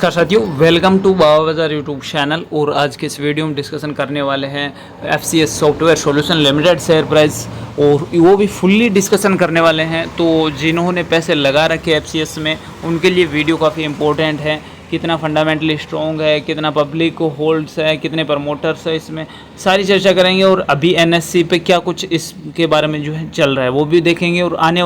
नमस्कार साथियों, welcome to बाबा बाजार यूट्यूब चैनल। और आज के इस वीडियो में डिस्कशन करने वाले हैं FCS software solution limited share price, और वो भी फुल्ली डिस्कशन करने वाले हैं। तो जिन्होंने पैसे लगा रखे एफसीएस में उनके लिए वीडियो काफ़ी इंपॉर्टेंट है। कितना फंडामेंटली स्ट्रॉन्ग है, कितना पब्लिक को होल्ड्स है, कितने प्रमोटर्स है, इसमें सारी चर्चा करेंगे। और अभी एनएससी पे क्या कुछ इसके बारे में जो है चल रहा है वो भी देखेंगे। और आने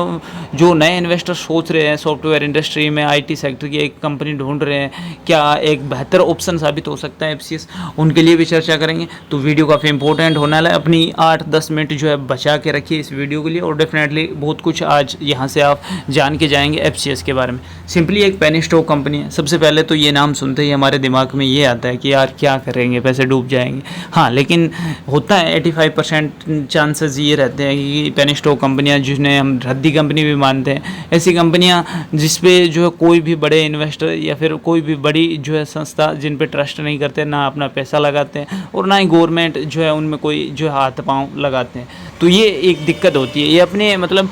जो नए इन्वेस्टर सोच रहे हैं सॉफ्टवेयर इंडस्ट्री में आईटी सेक्टर की एक कंपनी ढूंढ रहे हैं, क्या एक बेहतर ऑप्शन साबित हो सकता है एफसीएस, उनके लिए भी चर्चा करेंगे। तो वीडियो काफ़ी इंपॉर्टेंट होने वाला है। अपनी 8-10 मिनट जो है बचा के रखिए इस वीडियो के लिए, और डेफिनेटली बहुत कुछ आज यहाँ से आप जान के जाएंगे एफसीएस के बारे में। सिंपली एक पेनी स्टॉक कंपनी है। सबसे पहले तो ये नाम सुनते ही हमारे दिमाग में ये आता है कि यार क्या करेंगे, पैसे डूब जाएंगे। हाँ, लेकिन होता है 85% चांसेस ये रहते हैं कि पेनी स्टॉक कंपनियां, जिन्हें हम रद्दी कंपनी भी मानते हैं, ऐसी कंपनियां जिस पे जो है कोई भी बड़े इन्वेस्टर या फिर कोई भी बड़ी जो है संस्था जिन पे ट्रस्ट नहीं करते, ना अपना पैसा लगाते हैं, और ना ही गवर्नमेंट जो है उनमें कोई जो है हाथ पाँव लगाते हैं। तो ये एक दिक्कत होती है। ये अपने मतलब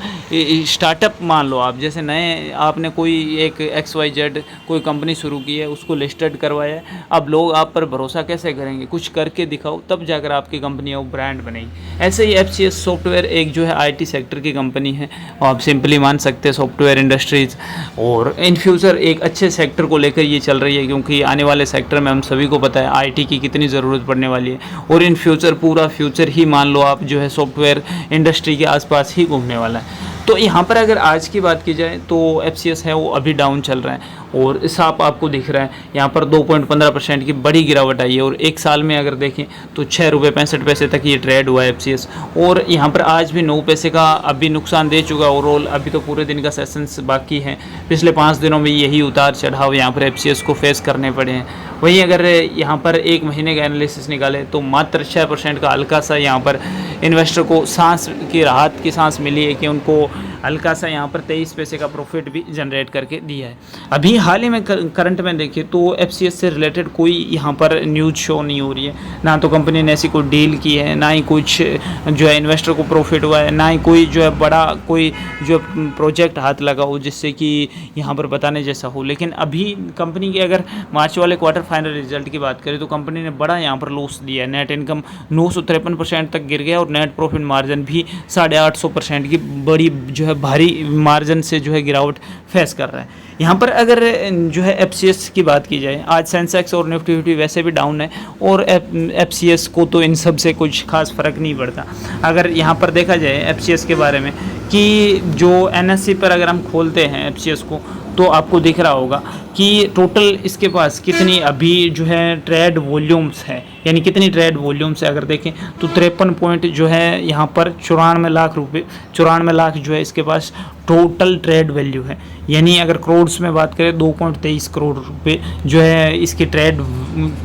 स्टार्टअप मान लो आप, जैसे नए आपने कोई एक XYZ कोई कंपनी शुरू की है, उसको लिस्टेड करवाया है। अब लोग आप पर भरोसा कैसे करेंगे? कुछ करके दिखाओ, तब जाकर आपकी कंपनी वो ब्रांड बनेगी। ऐसे ही एफसीएस सॉफ्टवेयर एक जो है आईटी सेक्टर की कंपनी है, आप सिंपली मान सकते हैं सॉफ्टवेयर इंडस्ट्रीज। और इन फ्यूचर एक अच्छे सेक्टर को लेकर ये चल रही है, क्योंकि आने वाले सेक्टर में हम सभी को पता है आईटी की कितनी ज़रूरत पड़ने वाली है। और इन फ्यूचर पूरा फ्यूचर ही मान लो आप जो है सॉफ्टवेयर इंडस्ट्री के आसपास ही घूमने वाला है। तो यहाँ पर अगर आज की बात की जाए तो एफसीएस है वो अभी डाउन चल रहा है, और साफ आपको दिख रहा है यहाँ पर 2.15% की बड़ी गिरावट आई है। और एक साल में अगर देखें तो ₹6.65 तक ये ट्रेड हुआ है एफसीएस। और यहाँ पर आज भी 9 पैसे का अभी नुकसान दे चुका ओवरऑल। अभी तो पूरे दिन का सेशंस बाकी है। पिछले 5 दिनों में यही उतार चढ़ाव यहाँ पर एफसीएस को फेस करने पड़े हैं। वहीं अगर यहाँ पर एक महीने का एनालिसिस निकाले तो मात्र 6% का हल्का सा यहाँ पर इन्वेस्टर को सांस की राहत की सांस मिली है, कि उनको हल्का सा यहाँ पर 23 पैसे का प्रॉफिट भी जनरेट करके दिया है। अभी हाल ही में करंट में देखिए तो एफसीएस से रिलेटेड कोई यहाँ पर न्यूज़ शो नहीं हो रही है। ना तो कंपनी ने ऐसी कोई डील की है, ना ही कुछ जो है इन्वेस्टर को प्रॉफिट हुआ है, ना ही कोई जो है बड़ा कोई जो प्रोजेक्ट हाथ लगा हो जिससे कि यहाँ पर बताने जैसा हो। लेकिन अभी कंपनी के अगर मार्च वाले क्वार्टर फाइनल रिजल्ट की बात करें तो कंपनी ने बड़ा यहाँ पर लॉस दिया है। नेट इनकम 953% तक गिर गया, और नेट प्रॉफिट मार्जिन भी 850% की बड़ी जो है भारी मार्जिन से जो है गिरावट फेस कर रहा है। यहाँ पर अगर जो है एफसीएस की बात की जाए, आज सेंसेक्स और निफ्टी 50 वैसे भी डाउन है, और एफसीएस को तो इन सब से कुछ खास फर्क नहीं पड़ता। अगर यहाँ पर देखा जाए एफसीएस के बारे में कि जो एनएससी पर अगर हम खोलते हैं एफसीएस को, तो आपको दिख रहा होगा कि टोटल इसके पास कितनी अभी जो है ट्रेड वॉल्यूम्स है, यानी कितनी ट्रेड वॉल्यूम्स है अगर देखें तो 53 पॉइंट जो है यहाँ पर 94 लाख जो है इसके पास टोटल ट्रेड वैल्यू है। यानी अगर करोड्स में बात करें 2.23 करोड़ रुपए जो है इसकी ट्रेड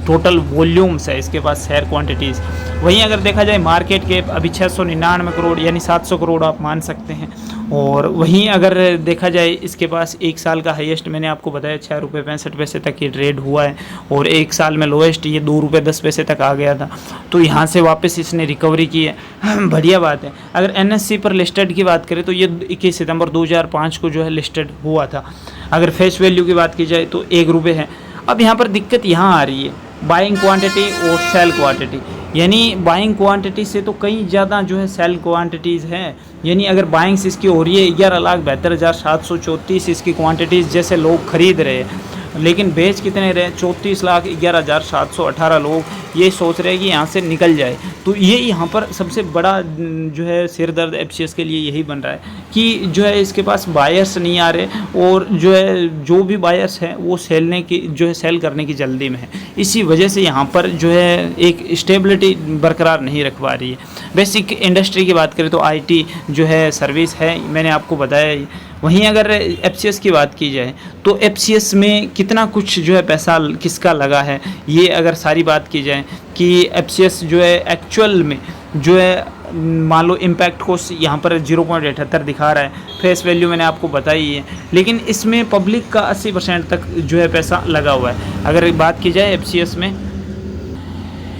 टोटल वॉल्यूम्स है इसके पास, शेयर क्वांटिटीज़। वहीं अगर देखा जाए मार्केट कैप अभी 699 करोड़ यानी 700 करोड़ आप मान सकते हैं। और वहीं अगर देखा जाए इसके पास एक साल का हाईएस्ट मैंने आपको बताया ₹6.65 तक ये ट्रेड हुआ है, और एक साल में लोएस्ट ये ₹2.10 तक आ गया था। तो यहाँ से वापस इसने रिकवरी की है, बढ़िया बात है। अगर एनएससी पर लिस्टेड की बात करें तो ये 21 सितंबर 2005 को जो है लिस्टेड हुआ था। अगर फेस वैल्यू की बात की जाए तो ₹1 है। अब यहाँ पर दिक्कत यहाँ आ रही है बाइंग क्वांटिटी और सेल क्वांटिटी। यानी बाइंग क्वांटिटी से तो कहीं ज़्यादा जो है सेल क्वांटिटीज़ हैं। यानी अगर बाइंग्स इसकी हो रही है 11,72,734 इसकी क्वांटिटीज़ जैसे लोग खरीद रहे हैं, लेकिन बेच कितने रहे? 34,11,718 लोग ये सोच रहे हैं कि यहाँ से निकल जाए। तो ये यहाँ पर सबसे बड़ा जो है सिर दर्द एफसीएस के लिए यही बन रहा है कि जो है इसके पास बायर्स नहीं आ रहे, और जो है जो भी बायर्स हैं वो सेल करने की जल्दी में है। इसी वजह से यहाँ पर जो है एक स्टेबिलिटी बरकरार नहीं रख पा रही है। बेसिक इंडस्ट्री की बात करें तो आईटी जो है सर्विस है, मैंने आपको बताया। वहीं अगर एफसीएस की बात की जाए तो एफसीएस में कितना कुछ जो है पैसा किसका लगा है, ये अगर सारी बात की जाए कि एफसीएस जो है एक्चुअल में जो है मान लो इम्पैक्ट कोस्ट यहाँ पर 0.78 दिखा रहा है, फेस वैल्यू मैंने आपको बताई है, लेकिन इसमें पब्लिक का 80% तक जो है पैसा लगा हुआ है। अगर बात की जाए एफसीएस में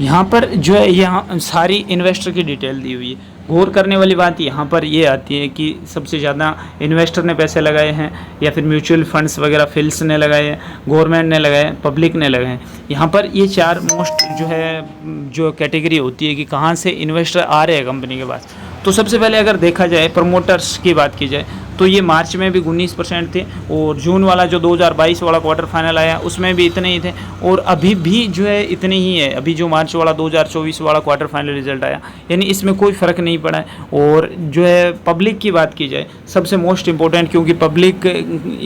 यहाँ पर जो है यहाँ सारी इन्वेस्टर की डिटेल दी हुई है। गौर करने वाली बात यहाँ पर ये आती है कि सबसे ज़्यादा इन्वेस्टर ने पैसे लगाए हैं या फिर म्यूचुअल फंड्स वगैरह फिल्स ने लगाए हैं, गवर्नमेंट ने लगाए हैं, पब्लिक ने लगाए हैं। यहाँ पर ये चार मोस्ट जो है जो कैटेगरी होती है कि कहाँ से इन्वेस्टर आ रहे हैं कंपनी के पास। तो सबसे पहले अगर देखा जाए प्रमोटर्स की बात की जाए तो ये मार्च में भी 19% थे और जून वाला जो 2022 वाला क्वार्टर फाइनल आया उसमें भी इतने ही थे और अभी भी जो है इतने ही है। अभी जो मार्च वाला 2024 वाला क्वार्टर फाइनल रिजल्ट आया यानी इसमें कोई फ़र्क नहीं पड़ा है। और जो है पब्लिक की बात की जाए सबसे मोस्ट इम्पोर्टेंट, क्योंकि पब्लिक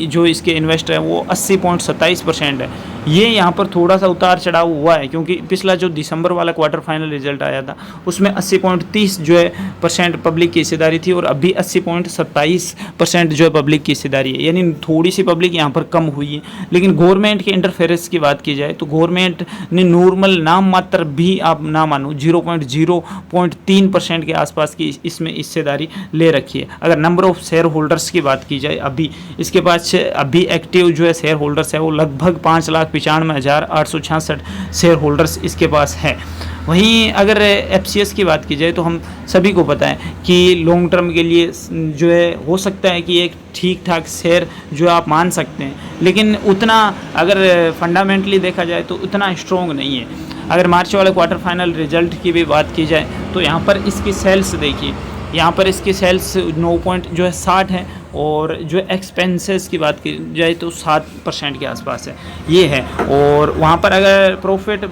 जो इसके इन्वेस्टर हैं वो 80.27% है। ये यहाँ पर थोड़ा सा उतार चढ़ाव हुआ है क्योंकि पिछला जो दिसंबर वाला क्वार्टर फाइनल रिजल्ट आया था उसमें 80.30 जो है % पब्लिक की हिस्सेदारी थी और अभी 80.27% जो है पब्लिक की हिस्सेदारी है, यानी थोड़ी सी पब्लिक यहाँ पर कम हुई है। लेकिन गवर्नमेंट के इंटरफेरेंस की बात की जाए तो गवर्नमेंट ने नॉर्मल नाम मात्र भी आप ना मानो 0.3% के आसपास की इसमें हिस्सेदारी ले रखी है। अगर नंबर ऑफ शेयर होल्डर्स की बात की जाए अभी इसके पास अभी एक्टिव जो है शेयर होल्डर्स है वो लगभग 5,95,866 शेयर होल्डर्स इसके पास है। वहीं अगर FCS की बात की जाए तो हम सभी को पता है कि लॉन्ग टर्म के लिए जो है हो सकता है कि एक ठीक ठाक शेयर जो आप मान सकते हैं, लेकिन उतना अगर फंडामेंटली देखा जाए तो उतना स्ट्रॉन्ग नहीं है। अगर मार्च वाले क्वार्टर फाइनल रिजल्ट की भी बात की जाए तो यहाँ पर इसकी सेल्स देखिए, यहाँ पर इसकी सेल्स 9.60 है और जो एक्सपेंसेस की बात की जाए तो 7% के आसपास है ये है। और वहाँ पर अगर प्रॉफिट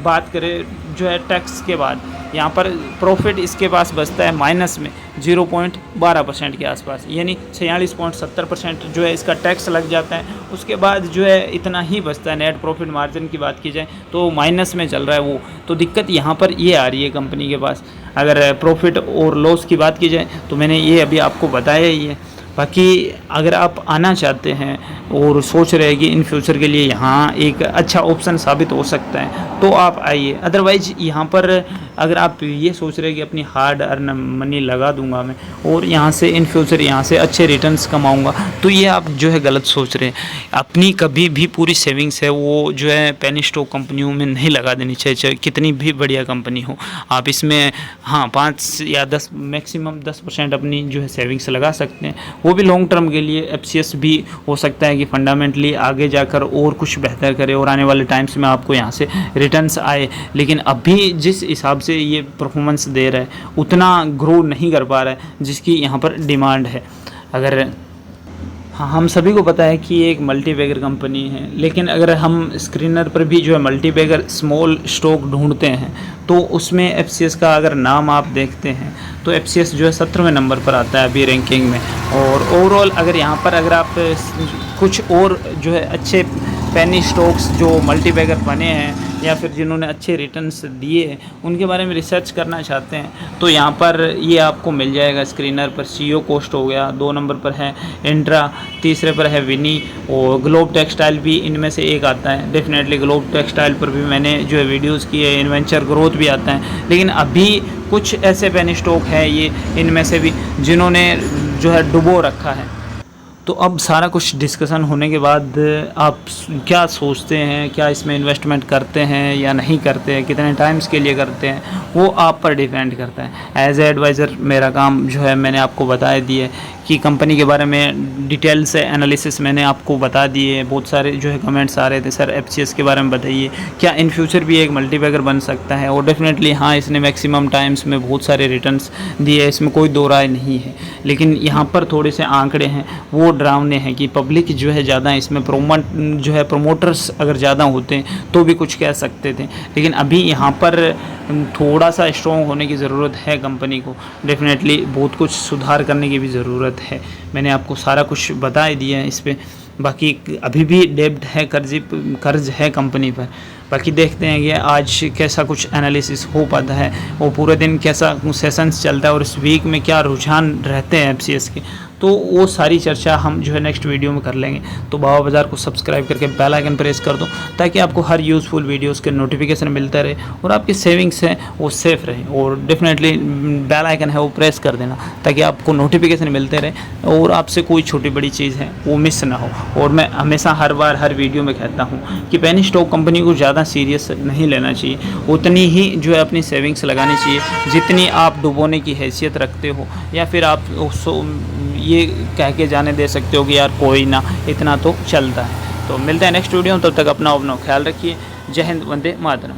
बात करें जो है टैक्स के बाद यहाँ पर प्रॉफिट इसके पास बचता है माइनस में 0.12% के आसपास, यानी 46.70% जो है इसका टैक्स लग जाता है। उसके बाद जो है इतना ही बचता है। नेट प्रॉफिट मार्जिन की बात की जाए तो माइनस में चल रहा है वो। तो दिक्कत यहाँ पर ये आ रही है कंपनी के पास। अगर प्रॉफिट और लॉस की बात की जाए तो मैंने ये अभी आपको बताया ही है। बाकी अगर आप आना चाहते हैं और सोच रहे हैं कि इन फ्यूचर के लिए यहाँ एक अच्छा ऑप्शन साबित हो सकता है तो आप आइए। अदरवाइज़ यहाँ पर अगर आप ये सोच रहे हैं कि अपनी हार्ड अर्न मनी लगा दूंगा मैं और यहाँ से इन फ्यूचर यहाँ से अच्छे रिटर्न्स कमाऊंगा, तो ये आप जो है गलत सोच रहे हैं। अपनी कभी भी पूरी सेविंग्स है वो जो है पेनी स्टॉक कंपनियों में नहीं लगा देनी चाहिए, चाहे कितनी भी बढ़िया कंपनी हो। आप इसमें हाँ 5 या 10 मैक्सिमम 10% अपनी जो है सेविंग्स लगा सकते हैं, वो भी लॉन्ग टर्म के लिए। FCS भी हो सकता है कि फंडामेंटली आगे जाकर और कुछ बेहतर करे और आने वाले टाइम्स में आपको यहाँ से रिटर्न्स आए। लेकिन अभी जिस हिसाब से ये परफॉर्मेंस दे रहा है उतना ग्रो नहीं कर पा रहा है जिसकी यहाँ पर डिमांड है। अगर हाँ हम सभी को पता है कि ये एक मल्टीबैगर कंपनी है, लेकिन अगर हम स्क्रीनर पर भी जो है मल्टीबैगर स्मॉल स्टॉक ढूंढते हैं तो उसमें FCS का अगर नाम आप देखते हैं तो FCS जो है 17वें नंबर पर आता है अभी रैंकिंग में। और ओवरऑल अगर यहाँ पर अगर आप कुछ और जो है अच्छे पेनी स्टॉक्स जो मल्टीबैगर बने हैं या फिर जिन्होंने अच्छे रिटर्न्स दिए हैं उनके बारे में रिसर्च करना चाहते हैं तो यहाँ पर ये आपको मिल जाएगा। स्क्रीनर पर CO कोस्ट हो गया, 2 नंबर पर है इंट्रा, तीसरे पर है विनी और ग्लोब टेक्सटाइल भी इनमें से एक आता है। डेफिनेटली ग्लोब टेक्सटाइल पर भी मैंने जो है वीडियोज़ किए हैं। इन्वेंचर ग्रोथ भी आता है, लेकिन अभी कुछ ऐसे पेनी स्टॉक है ये इनमें से भी जिन्होंने जो है डुबो रखा है। तो अब सारा कुछ डिस्कशन होने के बाद आप क्या सोचते हैं, क्या इसमें इन्वेस्टमेंट करते हैं या नहीं करते हैं, कितने टाइम्स के लिए करते हैं, वो आप पर डिपेंड करता है। एज ए एडवाइज़र मेरा काम जो है मैंने आपको बता दिए कि कंपनी के बारे में डिटेल से एनालिसिस मैंने आपको बता दिए। बहुत सारे जो है कमेंट्स आ रहे थे सर FCS के बारे में बताइए, क्या इन फ्यूचर भी एक मल्टीबैगर बन सकता है। और डेफिनेटली हाँ, इसने मैक्सिमम टाइम्स में बहुत सारे रिटर्न्स दिए, इसमें कोई दो राय नहीं है। लेकिन यहाँ पर थोड़े से आंकड़े हैं वो डरावने हैं कि पब्लिक जो है ज़्यादा इसमें प्रमोटर्स अगर ज़्यादा होते तो भी कुछ कह सकते थे। लेकिन अभी यहाँ पर थोड़ा सा स्ट्रॉन्ग होने की ज़रूरत है कंपनी को। डेफिनेटली बहुत कुछ सुधार करने की भी ज़रूरत है। मैंने आपको सारा कुछ बता ही दिया है इस पर। बाकी अभी भी डेब्ट है, कर्ज है कंपनी पर। बाकी देखते हैं कि आज कैसा कुछ एनालिसिस हो पाता है और पूरे दिन कैसा सेशंस चलता है और इस वीक में क्या रुझान रहते हैं FCS के, तो वो सारी चर्चा हम जो है नेक्स्ट वीडियो में कर लेंगे। तो बाबा बाज़ार को सब्सक्राइब करके बेल आइकन प्रेस कर दो ताकि आपको हर यूज़फुल वीडियोस के नोटिफिकेशन मिलता रहे और आपकी सेविंग्स हैं वो सेफ़ रहे। और डेफिनेटली बेल आइकन है वो प्रेस कर देना ताकि आपको नोटिफिकेशन मिलते रहे और आपसे कोई छोटी बड़ी चीज़ है वो मिस ना हो। और मैं हमेशा हर बार हर वीडियो में कहता हूँ कि पेनी स्टॉक कंपनी को ज़्यादा सीरियस नहीं लेना चाहिए, उतनी ही जो है अपनी सेविंग्स लगानी चाहिए जितनी आप डुबोने की हैसियत रखते हो, या फिर आप ये कह के जाने दे सकते हो कि यार कोई ना, इतना तो चलता है। तो मिलते हैं नेक्स्ट वीडियो में, तब तक अपना ख्याल रखिए। जय हिंद, वंदे मातरम।